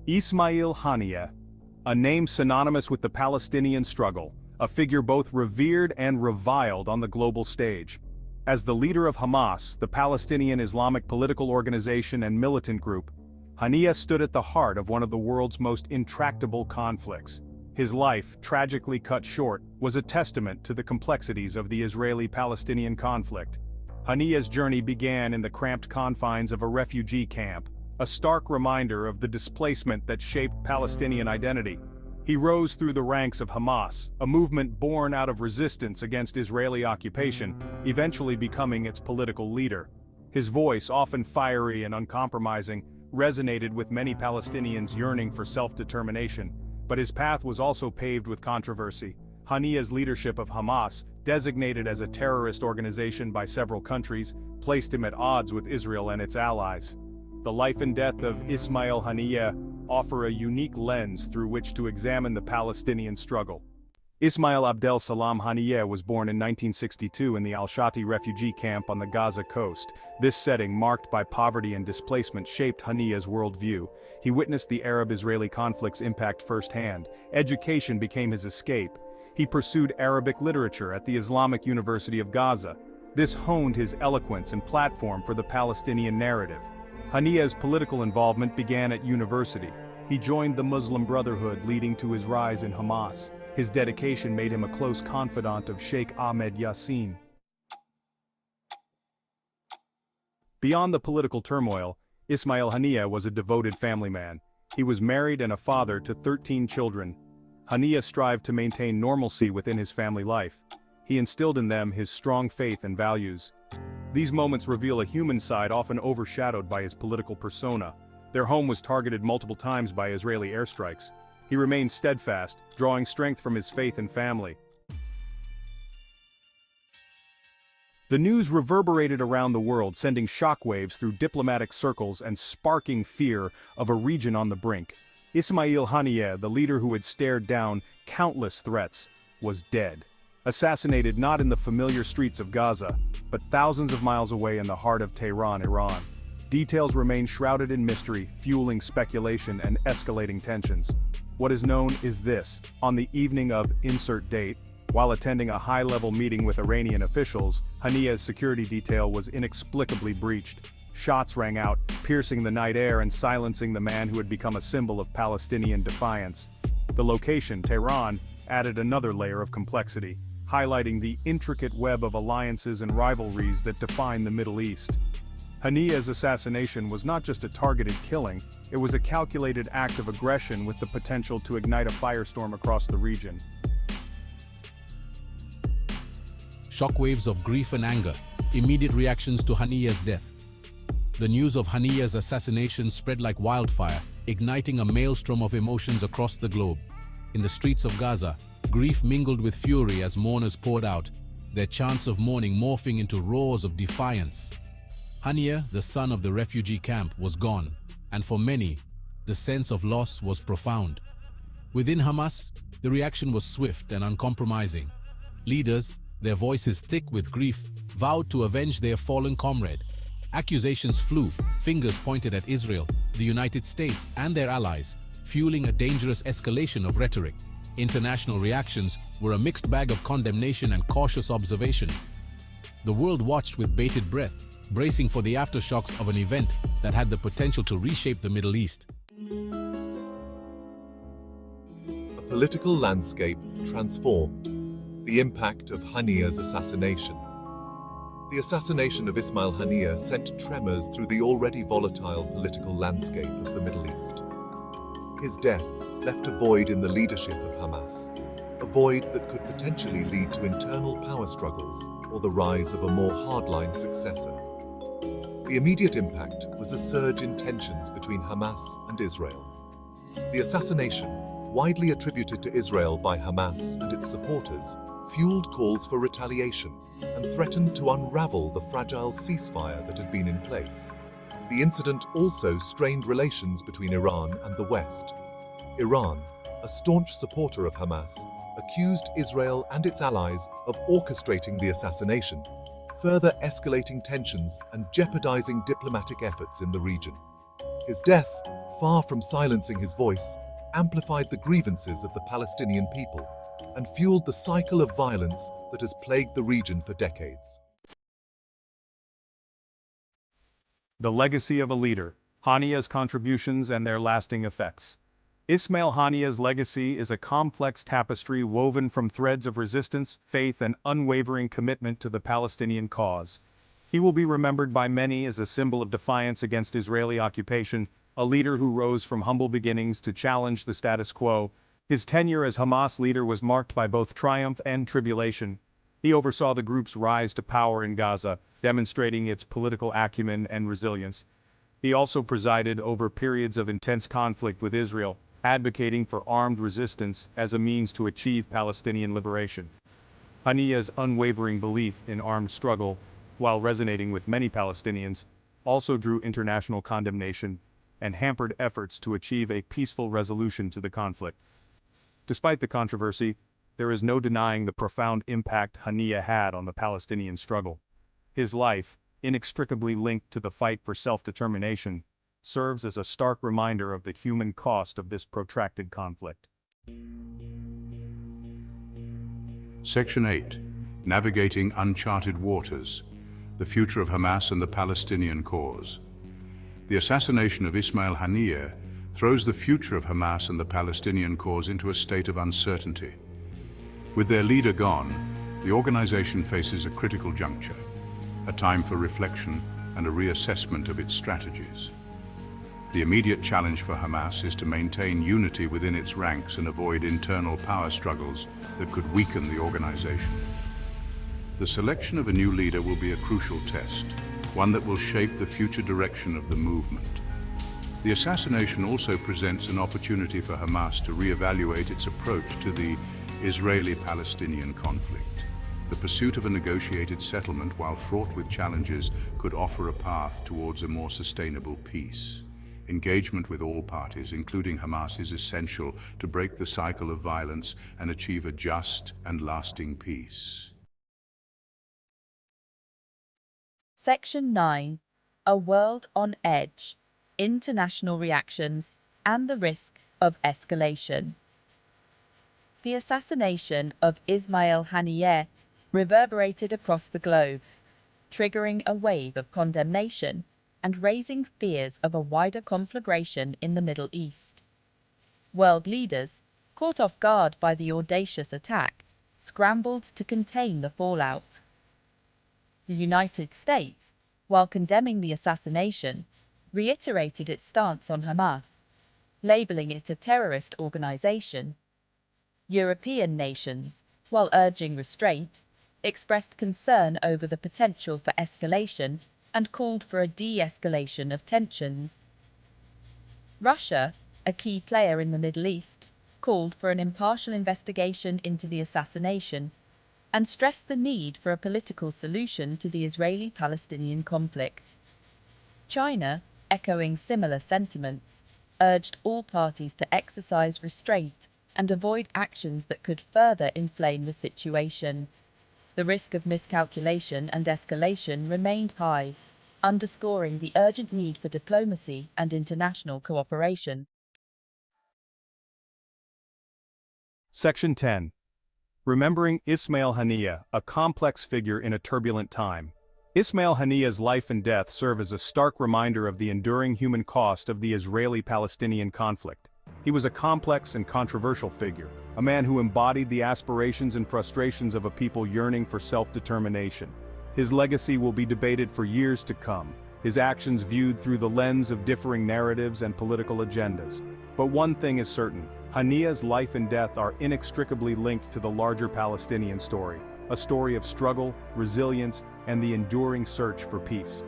Ismail Haniyeh, a name synonymous with the Palestinian struggle, a figure both revered and reviled on the global stage. As the leader of Hamas, the Palestinian Islamic political organization and militant group, Haniyeh stood at the heart of one of the world's most intractable conflicts. His life, tragically cut short, was a testament to the complexities of the Israeli-Palestinian conflict. Haniyeh's journey began in the cramped confines of a refugee camp, a stark reminder of the displacement that shaped Palestinian identity. He rose through the ranks of Hamas, a movement born out of resistance against Israeli occupation, eventually becoming its political leader. His voice, often fiery and uncompromising, resonated with many Palestinians yearning for self-determination, but his path was also paved with controversy. Haniyeh's leadership of Hamas, designated as a terrorist organization by several countries, placed him at odds with Israel and its allies. The life and death of Ismail Haniyeh offer a unique lens through which to examine the Palestinian struggle. Ismail Abdel Salam Haniyeh was born in 1962 in the Al-Shati refugee camp on the Gaza coast. This setting, marked by poverty and displacement, shaped Haniyeh's worldview. He witnessed the Arab-Israeli conflict's impact firsthand. Education became his escape. He pursued Arabic literature at the Islamic University of Gaza. This honed his eloquence and platform for the Palestinian narrative. Haniyeh's political involvement began at university. He joined the Muslim Brotherhood, leading to his rise in Hamas. His dedication made him a close confidant of Sheikh Ahmed Yassin. Beyond the political turmoil, Ismail Haniyeh was a devoted family man. He was married and a father to 13 children. Haniyeh strived to maintain normalcy within his family life. He instilled in them his strong faith and values. These moments reveal a human side often overshadowed by his political persona. Their home was targeted multiple times by Israeli airstrikes. He remained steadfast, drawing strength from his faith and family. The news reverberated around the world, sending shockwaves through diplomatic circles and sparking fear of a region on the brink. Ismail Haniyeh, the leader who had stared down countless threats, was dead. Assassinated not in the familiar streets of Gaza, but thousands of miles away in the heart of Tehran, Iran. Details remain shrouded in mystery, fueling speculation and escalating tensions. What is known is this: on the evening of insert date, while attending a high-level meeting with Iranian officials, Haniyeh's security detail was inexplicably breached. Shots rang out, piercing the night air and silencing the man who had become a symbol of Palestinian defiance. The location, Tehran, added another layer of complexity, highlighting the intricate web of alliances and rivalries that define the Middle East. Haniyeh's assassination was not just a targeted killing, it was a calculated act of aggression with the potential to ignite a firestorm across the region. Shockwaves of grief and anger, immediate reactions to Haniyeh's death. The news of Haniyeh's assassination spread like wildfire, igniting a maelstrom of emotions across the globe. In the streets of Gaza, grief mingled with fury as mourners poured out, their chants of mourning morphing into roars of defiance. Haniyeh, the son of the refugee camp, was gone, and for many, the sense of loss was profound. Within Hamas, the reaction was swift and uncompromising. Leaders, their voices thick with grief, vowed to avenge their fallen comrade. Accusations flew, fingers pointed at Israel, the United States, and their allies, fueling a dangerous escalation of rhetoric. International reactions were a mixed bag of condemnation and cautious observation. The world watched with bated breath, bracing for the aftershocks of an event that had the potential to reshape the Middle East. A political landscape transformed. The impact of Haniyeh's assassination. The assassination of Ismail Haniyeh sent tremors through the already volatile political landscape of the Middle East. His death left a void in the leadership of Hamas, a void that could potentially lead to internal power struggles or the rise of a more hardline successor. The immediate impact was a surge in tensions between Hamas and Israel. The assassination, widely attributed to Israel by Hamas and its supporters, fueled calls for retaliation and threatened to unravel the fragile ceasefire that had been in place. The incident also strained relations between Iran and the West. Iran, a staunch supporter of Hamas, accused Israel and its allies of orchestrating the assassination, further escalating tensions and jeopardizing diplomatic efforts in the region. His death far from silencing his voice, amplified the grievances of the Palestinian people and fueled the cycle of violence that has plagued the region for decades. The legacy of a leader, Haniyeh's contributions and their lasting effects. Ismail Haniyeh's legacy is a complex tapestry woven from threads of resistance, faith, and unwavering commitment to the Palestinian cause. He will be remembered by many as a symbol of defiance against Israeli occupation, a leader who rose from humble beginnings to challenge the status quo. His tenure as Hamas leader was marked by both triumph and tribulation. He oversaw the group's rise to power in Gaza, demonstrating its political acumen and resilience. He also presided over periods of intense conflict with Israel, advocating for armed resistance as a means to achieve Palestinian liberation. Haniyeh's unwavering belief in armed struggle, while resonating with many Palestinians, also drew international condemnation and hampered efforts to achieve a peaceful resolution to the conflict. Despite the controversy, there is no denying the profound impact Haniyeh had on the Palestinian struggle. His life, inextricably linked to the fight for self-determination, serves as a stark reminder of the human cost of this protracted conflict. Section 8. Navigating Uncharted Waters. The Future of Hamas and the Palestinian Cause. The assassination of Ismail Haniyeh throws the future of Hamas and the Palestinian cause into a state of uncertainty. With their leader gone, the organization faces a critical juncture, a time for reflection and a reassessment of its strategies. The immediate challenge for Hamas is to maintain unity within its ranks and avoid internal power struggles that could weaken the organization. The selection of a new leader will be a crucial test, one that will shape the future direction of the movement. The assassination also presents an opportunity for Hamas to reevaluate its approach to the Israeli-Palestinian conflict. The pursuit of a negotiated settlement, while fraught with challenges, could offer a path towards a more sustainable peace. Engagement with all parties, including Hamas, is essential to break the cycle of violence and achieve a just and lasting peace. Section 9. A World on Edge. International Reactions and the Risk of Escalation. The assassination of Ismail Haniyeh reverberated across the globe, triggering a wave of condemnation and raising fears of a wider conflagration in the Middle East. World leaders, caught off guard by the audacious attack, scrambled to contain the fallout. The United States, while condemning the assassination, reiterated its stance on Hamas, labeling it a terrorist organization. European nations, while urging restraint, expressed concern over the potential for escalation and called for a de-escalation of tensions. Russia, a key player in the Middle East, called for an impartial investigation into the assassination and stressed the need for a political solution to the Israeli-Palestinian conflict. China, echoing similar sentiments, urged all parties to exercise restraint and avoid actions that could further inflame the situation. The risk of miscalculation and escalation remained high, underscoring the urgent need for diplomacy and international cooperation. Section 10. Remembering Ismail Haniyeh, a complex figure in a turbulent time. Ismail Haniyeh's life and death serve as a stark reminder of the enduring human cost of the Israeli-Palestinian conflict. He was a complex and controversial figure, a man who embodied the aspirations and frustrations of a people yearning for self-determination. His legacy will be debated for years to come, his actions viewed through the lens of differing narratives and political agendas. But one thing is certain: Haniyeh's life and death are inextricably linked to the larger Palestinian story, a story of struggle, resilience, and the enduring search for peace.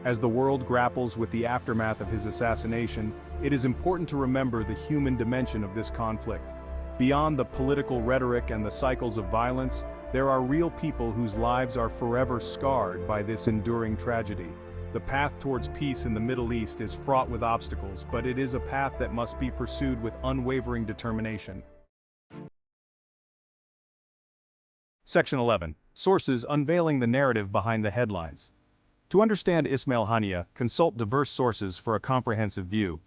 As the world grapples with the aftermath of his assassination, it is important to remember the human dimension of this conflict. Beyond the political rhetoric and the cycles of violence, there are real people whose lives are forever scarred by this enduring tragedy. The path towards peace in the Middle East is fraught with obstacles, but it is a path that must be pursued with unwavering determination. Section 11. Sources unveiling the narrative behind the headlines. To understand Ismail Haniyeh, consult diverse sources for a comprehensive view.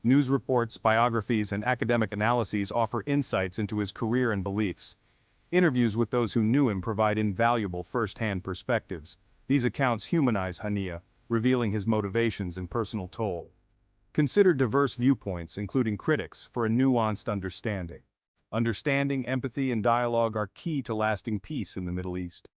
News reports, biographies, and academic analyses offer insights into his career and beliefs. Interviews with those who knew him provide invaluable first-hand perspectives. These accounts humanize Haniyeh, revealing his motivations and personal toll. Consider diverse viewpoints, including critics, for a nuanced understanding. Understanding, empathy, and dialogue are key to lasting peace in the Middle East.